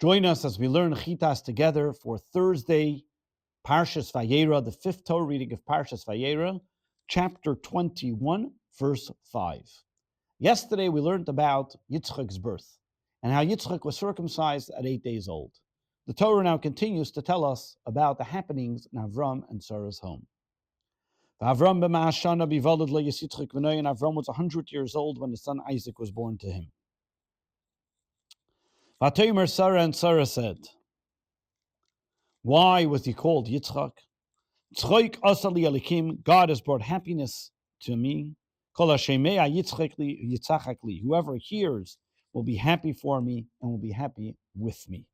Join us as we learn Chitas together for Thursday, Parshas Vayeira, the fifth Torah reading of Parshas Vayeira, chapter 21, verse 5. Yesterday we learned about Yitzchak's birth and how Yitzchak was circumcised at 8 days old. The Torah now continues to tell us about the happenings in Avram and Sarah's home. Avram was 100 years old when his son Isaac was born to him. Vayeira Sarah, and Sarah said, why was he called Yitzchak? God has brought happiness to me. Whoever hears will be happy for me and will be happy with me.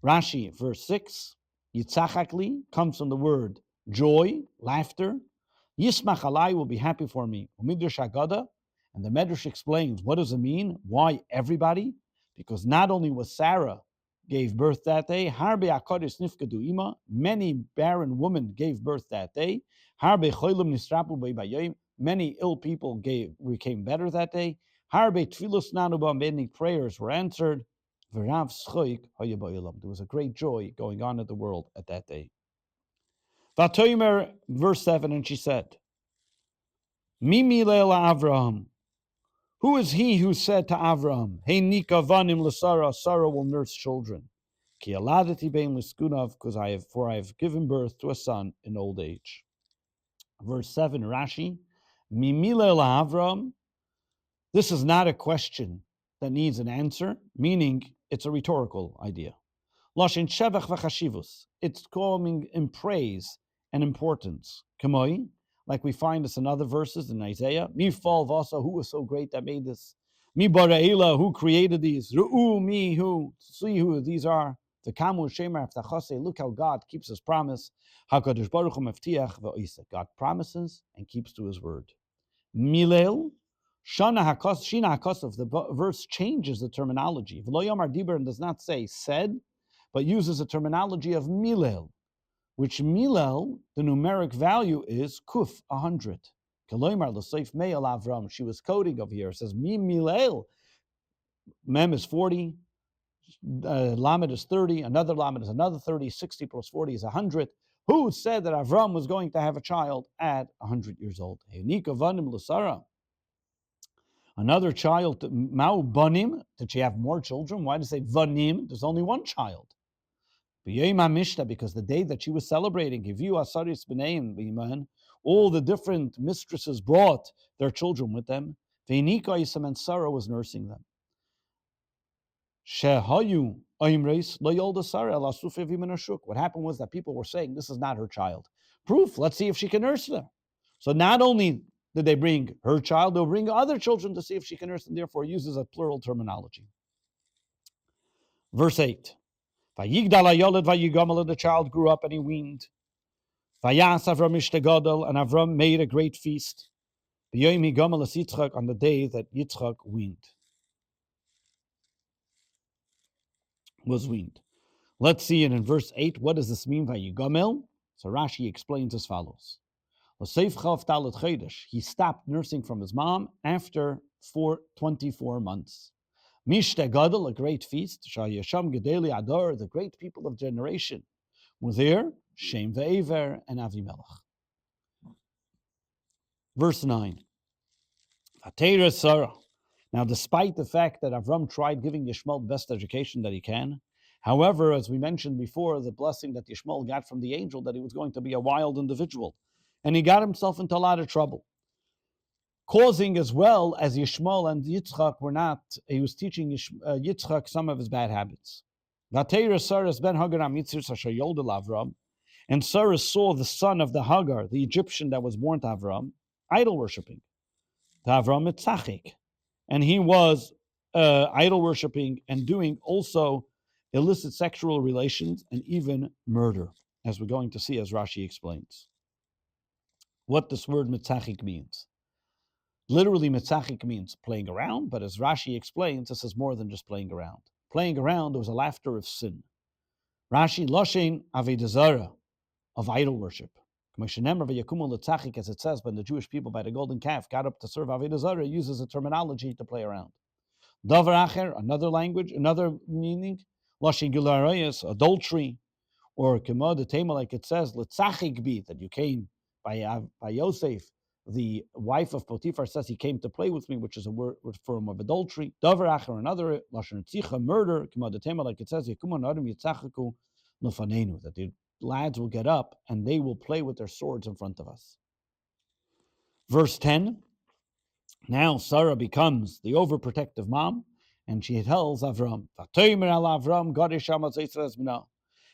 Rashi, verse 6, Yitzachakli comes from the word joy, laughter. Yismach alai will be happy for me. Umidrash Agada, and the Medrash explains, what does it mean? Why everybody? Because not only was Sarah gave birth that day, Harbe Akadis Nifkadu Ima, many barren women gave birth that day. Harbe Cholim Nisrapu Baybayim, many ill people became better that day. Harbe Tfilos Nanuba, many prayers were answered. There was a great joy going on in the world at that day. Vatoimer, verse 7, and she said, Mimi Leila Avraham. Who is he who said to Avraham, Hey Nikavanim Lasara, Sarah will nurse children. Ki aladati bein liskunav, because I have given birth to a son in old age. Verse 7, Rashi, Mimi Leila Avraham. This is not a question that needs an answer, meaning it's a rhetorical idea. Loshin shevach v'chashivus. It's coming in praise and importance. Kamoi, like we find this in other verses in Isaiah. Mi fal vasa, who was so great that made this? Mi bara'ila, who created these? Ru'u, me, who? See who these are. The kamu shemar v'tachase, look how God keeps his promise. HaKadosh Baruch Hu mevtiach v'oisek. God promises and keeps to his word. Milel, Shana Hakosov, the verse changes the terminology. V'lo yomar diber does not say said, but uses a terminology of milel, which milel, the numeric value is kuf, 100. Kaloymar l'seif me'el Avram. She was coding over here. It says mi milel. Mem is 40. Lamed is 30. Another lamed is another 30. 60 plus 40 is 100. Who said that Avram was going to have a child at 100 years old? Henika vanim l'sara. Another child, Mao Banim, did she have more children? Why does it say Vanim? There's only one child. Because the day that she was celebrating, all the different mistresses brought their children with them. And Sarah was nursing them. What happened was that people were saying, this is not her child. Proof, let's see if she can nurse them. So not only did they bring her child, they'll bring other children to see if she can nurse them, therefore uses a plural terminology. Verse 8. The child grew up and he weaned. Vayas Avram ishtagadol, and Avram made a great feast. On the day that Yitzchak was weaned. Let's see it in verse 8. What does this mean, Vayigamel? So Rashi explains as follows. He stopped nursing from his mom after 24 months. Mishte Gadol, a great feast. Shayasham Gedeli Ador, the great people of generation, were there. Shem Ve'ever and Avimelech. Verse 9. Vayeira Sarah. Now, despite the fact that Avram tried giving Yishmael the best education that he can, however, as we mentioned before, the blessing that Yishmael got from the angel, that he was going to be a wild individual. And he got himself into a lot of trouble, causing as well as Yishmael and Yitzchak were not, he was teaching Yitzchak some of his bad habits. Vayeira Sarah ben Hagar Amitzir Asher Yoldel Avram, and Sarah saw the son of the Hagar, the Egyptian that was born to Avram, idol worshipping. To Avram Mitzachik, and he was idol worshipping and doing also illicit sexual relations and even murder, as we're going to see as Rashi explains. What this word mitzachik means. Literally, mitzachik means playing around, but as Rashi explains, this is more than just playing around. Playing around, there was a laughter of sin. Rashi, Loshen Avedazara, of idol worship. As it says, when the Jewish people by the golden calf got up to serve Avedazara, uses a terminology to play around. Davar acher, another language, another meaning. Lashon gilarayas, adultery. Or Kemod the Tema, like it says, Litzachik bi, that you came by Yosef, the wife of Potiphar says he came to play with me, which is a word form of adultery. Davar acher, another lashon tzicha, murder. Kemod the Tema, like it says, Yekuman adam yitzachaku lefanenu, that the lads will get up and they will play with their swords in front of us. Verse 10. Now Sarah becomes the overprotective mom, and she tells Avram, "Vatomer al Avram, Gadish Amatzis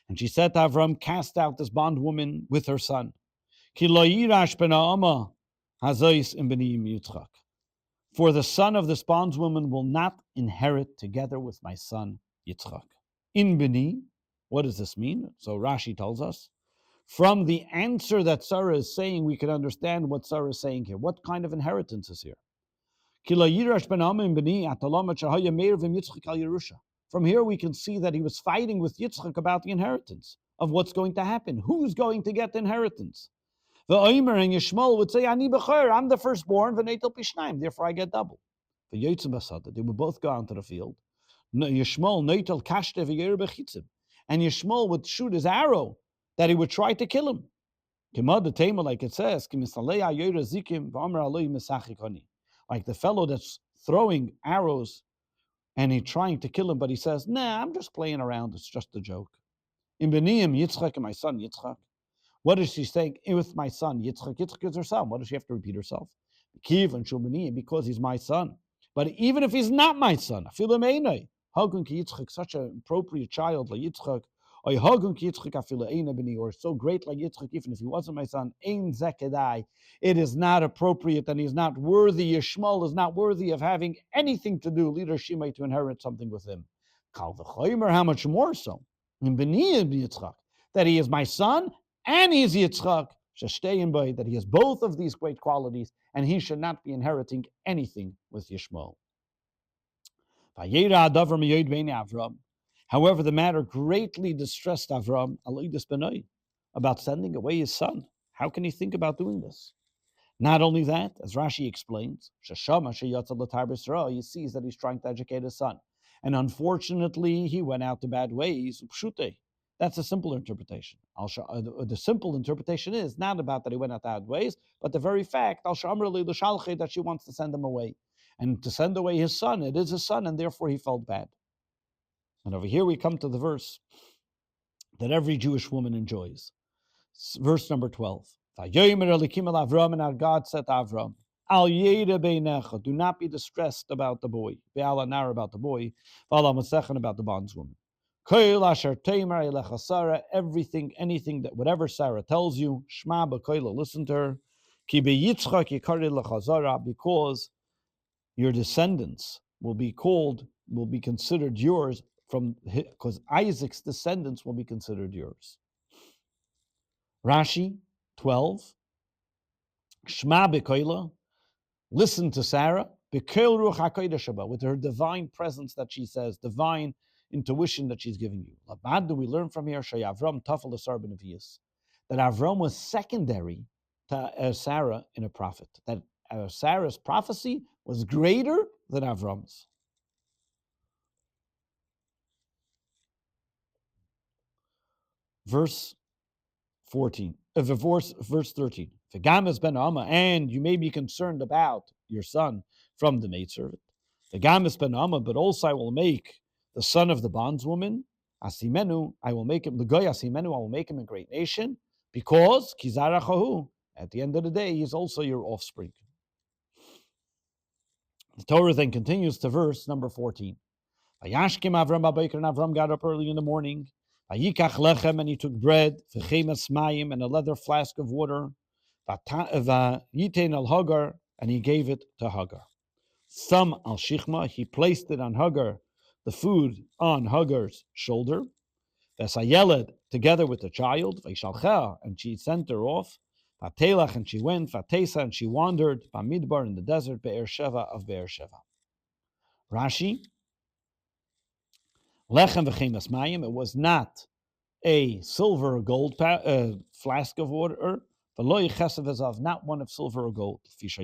and she said to Avram, cast out this bondwoman with her son. Ki lo yirash ben ha'ama hazois im b'niyim Yitzchak. For the son of this bondwoman will not inherit together with my son Yitzchak. In b'ni, what does this mean? So Rashi tells us, from the answer that Sarah is saying, we can understand what Sarah is saying here. What kind of inheritance is here? From here we can see that he was fighting with Yitzchak about the inheritance, of what's going to happen. Who's going to get the inheritance? The Omer and Yishmael would say, Ani b'cher, I'm the firstborn, v'neitel pishnaim, therefore I get double. The Yotzim Basada, they would both go out to the field. Yishmael neitel kashte v'yer b'chitzim. And Yishmael would shoot his arrow, that he would try to kill him. Like it says, like the fellow that's throwing arrows and he's trying to kill him, but he says, nah, I'm just playing around. It's just a joke. In Beniyim, Yitzchak and my son, Yitzchak. What is she saying? With my son, Yitzchak. Yitzchak is her son. What does she have to repeat herself? Kiv and Shulbeniyim, because he's my son. But even if he's not my son, Hagun ki Yitzchak, such an appropriate child like Yitzchak, or so great like Yitzchak, even if he wasn't my son, ein zekedai. It is not appropriate and he's not worthy. Yishmael is not worthy of having anything to do, leader Shimei, to inherit something with him. Kal v'chomer, how much more so? In Beniyim Yitzchak, that he is my son and he's Yitzchak, that he has both of these great qualities and he should not be inheriting anything with Yishmael. Vayeira adavar miyod bein Avram. However, the matter greatly distressed Avram about sending away his son. How can he think about doing this? Not only that, as Rashi explains, he sees that he's trying to educate his son. And unfortunately, he went out to bad ways. That's a simple interpretation. The simple interpretation is not about that he went out to bad ways, but the very fact that she wants to send him away. And to send away his son, it is his son, and therefore he felt bad. And over here we come to the verse that every Jewish woman enjoys. Verse number 12. And our God said to Avram, Al yeda beinecha, do not be distressed about the boy. Be'al anar about the boy. V'al ha'masechan about the bondswoman. Koil asher teimer elecha Sarah, everything, anything that, whatever Sarah tells you, shma b'koila, listen to her. Ki beyitzchak yikari lechazara, because your descendants will be considered yours, because Isaac's descendants will be considered yours. Rashi 12. Shma b'koila, listen to Sarah, b'koil ruach hakodesh haba, with her divine presence that she says, divine intuition that she's giving you. Labad, do we learn from here? Shayavram tafel asar b'nevius, that Avram was secondary to Sarah in a prophet. That Sarah's prophecy was greater than Avram's. Verse 13. V'gam es ben Amma, and you may be concerned about your son from the maidservant. V'gam es ben Amma, but also I will make the son of the bondswoman, Asimenu, I will make him, the goy Asimenu, I will make him a great nation, because Kizarachahu, at the end of the day, he's also your offspring. The Torah then continues to verse number 14. Vayashkim Avram b'boker, and Avram got up early in the morning. Vayikach lechem, and he took bread, v'chemes mayim, and a leather flask of water, v'yitein al Hagar, and he gave it to Hagar. Some al Shichma, he placed it on Hagar, the food on Hagar's shoulder. V'sayeled, together with the child, v'ishalcha, and she sent her off. V'atelach, and she went. V'tesa, and she wandered. V'midbar, in the desert, Be'er-sheva of Be'er-sheva. Rashi, lechem v'chemes mayim, it was not a silver or gold flask of water, not one of silver or gold, because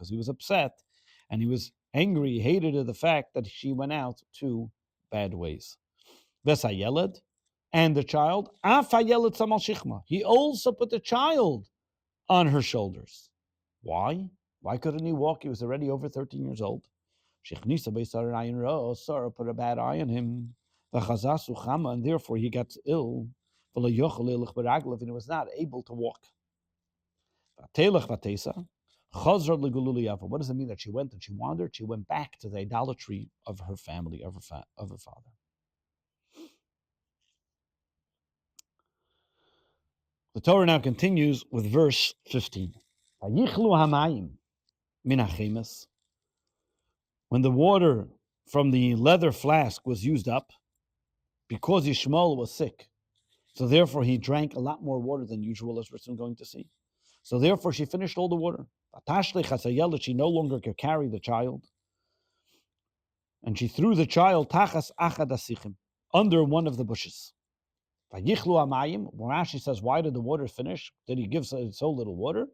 he was upset and he was angry, hated the fact that she went out two bad ways. Vesayeled, and the child, Afayeled Samal Shichma. He also put the child on her shoulders. Why? Why couldn't he walk? He was already over 13 years old. Shechnisa Beisar Ayin Ro, Sarah put a bad eye on him. Vachazasu Chama, and therefore he got ill. And he was not able to walk. Telech Vatesa. What does it mean that she went and she wandered? She went back to the idolatry of her family, of her father. The Torah now continues with verse 15. When the water from the leather flask was used up, because Yishmael was sick, so therefore he drank a lot more water than usual, as we're soon going to see. So therefore she finished all the water. She no longer could carry the child. And she threw the child tachas achad asichim, under one of the bushes. Vayichlu amayim. Rashi says, why did the water finish? Did he give so little water?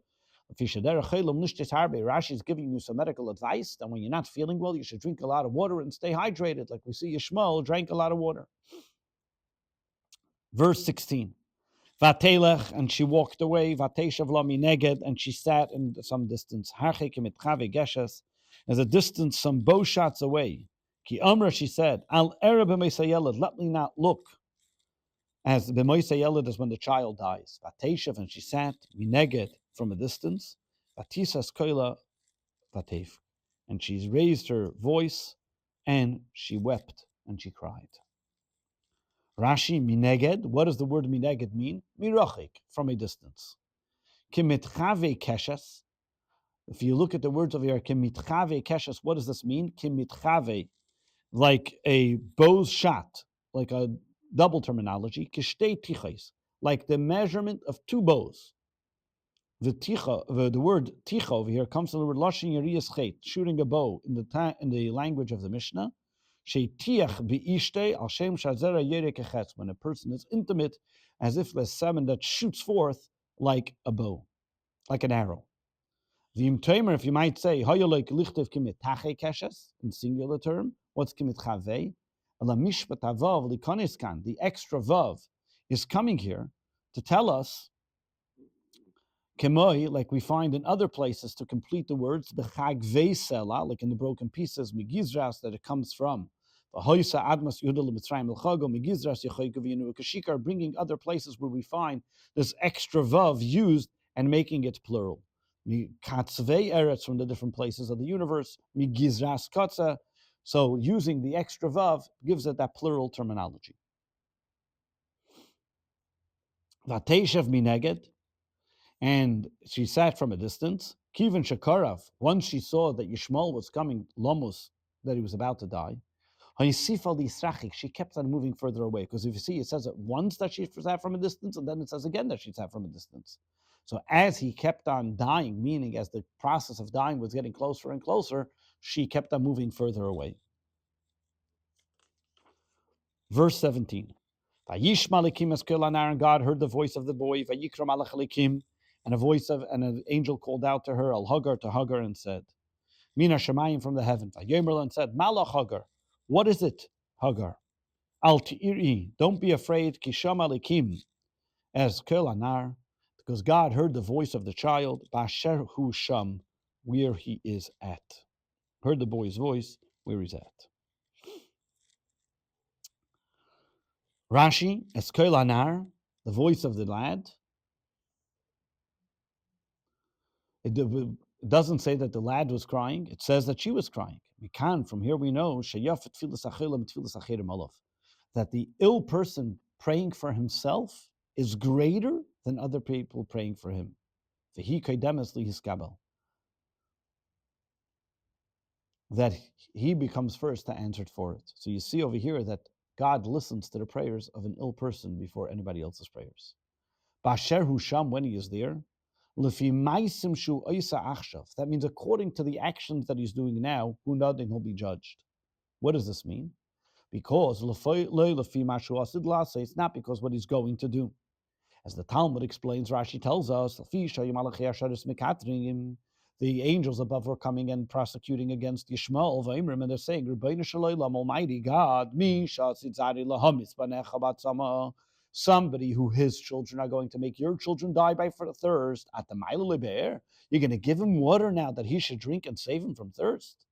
Rashi is giving you some medical advice that when you're not feeling well, you should drink a lot of water and stay hydrated. Like we see Yishmael drank a lot of water. Verse 16. Vatelech, and she walked away. Vateshav lo mineged, and she sat in some distance. Harchek mitchave geshes, as a distance some bow shots away. Ki amra, she said, al ereb b'meisayeled, let me not look. As b'meisayeled is when the child dies. Vateshav, and she sat mineged from a distance. Vatisas koila vatev, and she raised her voice, and she wept and she cried. Rashi, mineged, what does the word mineged mean? Mirachik, from a distance. Kimitchave keshes. If you look at the words over here, kimitchave keshes, what does this mean? Kimitchave, like a bow's shot, like a double terminology. Kishtei tichos, like the measurement of two bows. The word ticha over here comes from the word lashon yeriyas chet, shooting a bow in the language of the Mishnah. When a person is intimate, as if there's salmon that shoots forth like a bow, like an arrow. If you might say, in singular term, what's kimitchave? The extra vav is coming here to tell us, Kemoi, like we find in other places to complete the words, b'chag ve'sela, like in the broken pieces, migizras, that it comes from. Bringing other places where we find this extra vav used and making it plural. Katzvei eretz, from the different places of the universe, migizras katza. So using the extra vav gives it that plural terminology. Vateshav mineged, and she sat from a distance. Kivin Shakarav, once she saw that Yishmael was coming, Lomus, that he was about to die, she kept on moving further away. Because if you see, it says it once that she sat from a distance, and then it says again that she sat from a distance. So as he kept on dying, meaning as the process of dying was getting closer and closer, she kept on moving further away. Verse 17. And God heard the voice of the boy, and an angel called out to her, Al Hagar, to Hagar, and said, Mina Shemayim, from the heaven. And said, Malach Hagar, what is it, Hagar? Al Ti'iri, don't be afraid, Kisham Alikim, as Kel Anar, because God heard the voice of the child, Basher Hu Sham, where he is at. Heard the boy's voice, where he's at. Rashi, as Kel Anar, the voice of the lad. It doesn't say that the lad was crying. It says that she was crying. From here we know that the ill person praying for himself is greater than other people praying for him. That he becomes first to answer for it. So you see over here that God listens to the prayers of an ill person before anybody else's prayers. Basher Husham, when he is there, that means according to the actions that he's doing now, he'll be judged. What does this mean? Because it's not because what he's going to do. As the Talmud explains, Rashi tells us, the angels above were coming and prosecuting against Yishmael, Vayeira, and they're saying, Rebbeinu Shalom, Almighty God, mi shatzizari lahamis banecha batzama, somebody who his children are going to make your children die by thirst. At the Maila Be'er, you're going to give him water now that he should drink and save him from thirst.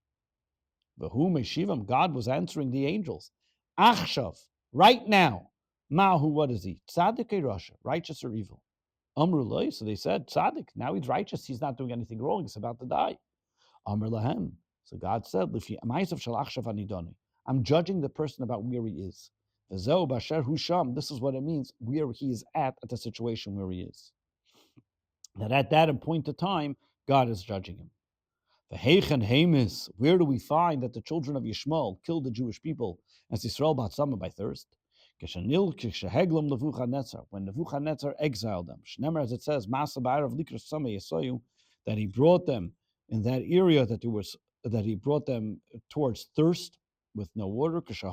V'hu meshivam, God was answering the angels. Achshav, right now. Mahu, what is he? Tzaddik Rasha, righteous or evil? Amrullah, so they said, Tzaddik, now he's righteous, he's not doing anything wrong, he's about to die. Amr lahem, so God said, I'm judging the person about where he is. This is what it means, where he is at the situation where he is. That at that point of time, God is judging him. The Heichen Hamis, where do we find that the children of Yishmael killed the Jewish people as Yisrael Batzama by thirst? When Nebuchadnezzar exiled them, as it says, that he brought them in that area that he brought them towards thirst with no water. So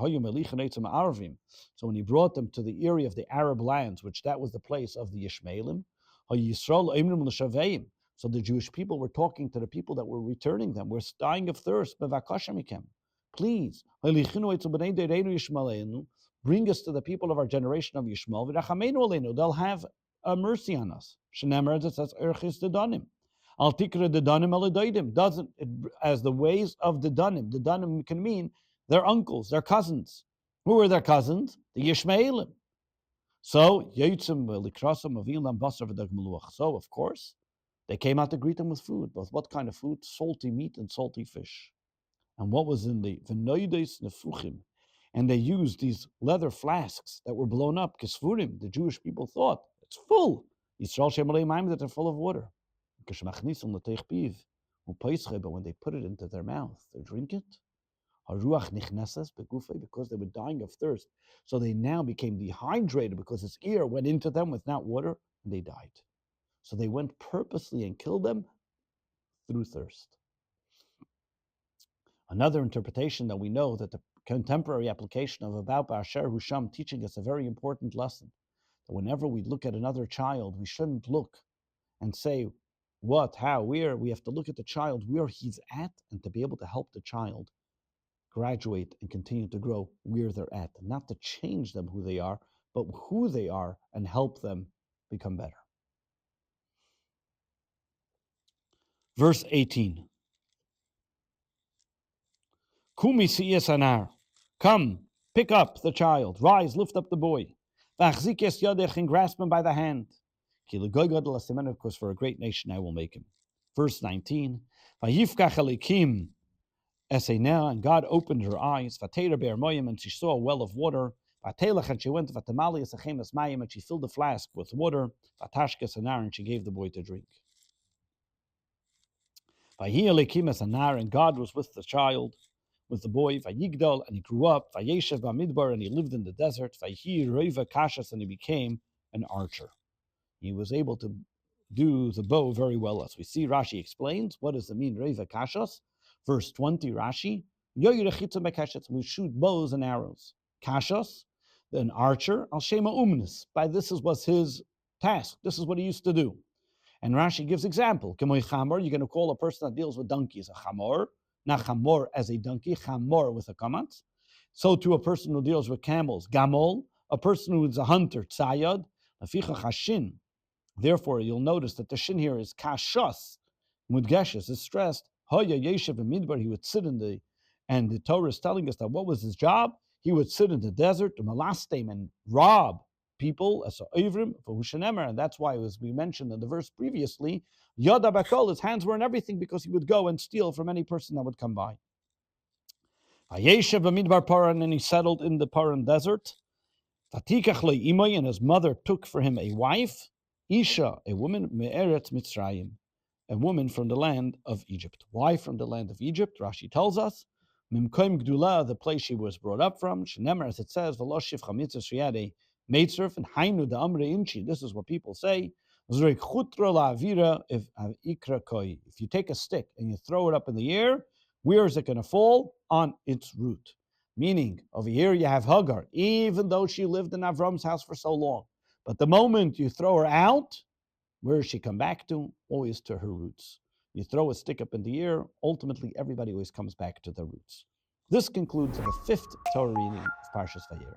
when he brought them to the area of the Arab lands, which that was the place of the Ishmaelim, so the Jewish people were talking to the people that were returning them. We're dying of thirst. Please, bring us to the people of our generation of Yishmael. They'll have mercy on us. It says, Al tikra the danim aladaidim, doesn't it, as the ways of the danim. The danim can mean their uncles, their cousins. Who are their cousins? The Yishmaelim. So So of course, they came out to greet them with food. Both what kind of food? Salty meat and salty fish. And what was in the v'noides nefuchim? And they used these leather flasks that were blown up. Kesfurim, the Jewish people thought it's full. Yisrael shemalei maim, that they're full of water. But when they put it into their mouth, they drink it. Because they were dying of thirst. So they now became dehydrated because his ear went into them without water, and they died. So they went purposely and killed them through thirst. Another interpretation that we know, that the contemporary application of about Ba'asher Husham teaching us a very important lesson. That whenever we look at another child, we shouldn't look and say, what, how, where. We have to look at the child where he's at, and to be able to help the child graduate and continue to grow where they're at. Not to change them who they are, but who they are, and help them become better. Verse 18. Kumi siyes anar. Come, pick up the child. Rise, lift up the boy. V'achzik es yodech, and grasp him by the hand. Because for a great nation I will make him. Verse 19. Vayifkach elikim eseina, and God opened her eyes. Vateira be'er moyim, and she saw a well of water. Vatelach, and she went to vatamali esachem es mayim, and she filled the flask with water. Vatashkes anar, and she gave the boy to drink. Vayi elikim es anar, and God was with the child, with the boy. Vayigdal, and he grew up. Vayeshev b'midbar, and he lived in the desert. Vayi roiva kashas, and he became an archer. He was able to do the bow very well. As we see, Rashi explains, what does it mean, Reva Kashas? Verse 20, Rashi, we shoot bows and arrows. Kashas, an archer, al shema umnis. By this was his task. This is what he used to do. And Rashi gives example. Kemoy chamor, you're going to call a person that deals with donkeys a chamor, not chamor as a donkey, chamor with a kamat. So to a person who deals with camels, gamol, a person who is a hunter, tzayad, aficha chashin. Therefore, you'll notice that the shin here is kashas, mudgeshes is stressed. Hoya yeshev midbar, he would sit in the, and the Torah is telling us that what was his job? He would sit in the desert to malastem and rob people as a ivrim for hushanemer, and that's why, as we mentioned in the verse previously, yada bakol, his hands were in everything because he would go and steal from any person that would come by. Yeshev midbar paran, and he settled in the Paran desert. Tatikach le'imay, and his mother took for him a wife. Isha, a woman, me'eretz Mitzrayim, a woman from the land of Egypt. Why from the land of Egypt? Rashi tells us, Mimkoim Gdula, the place she was brought up from. Shenemer, as it says, V'loshif chamitzah, she had a maidserf, and Hainu da Amre Inchi. This is what people say. Zrik chutra la'avira, if ikra koi. If you take a stick and you throw it up in the air, where is it going to fall? On its root. Meaning, over here you have Hagar, even though she lived in Avram's house for so long. But the moment you throw her out, where does she come back to? Always to her roots. You throw a stick up in the air, ultimately everybody always comes back to the roots. This concludes the fifth Torah reading of Parshas Vayeira.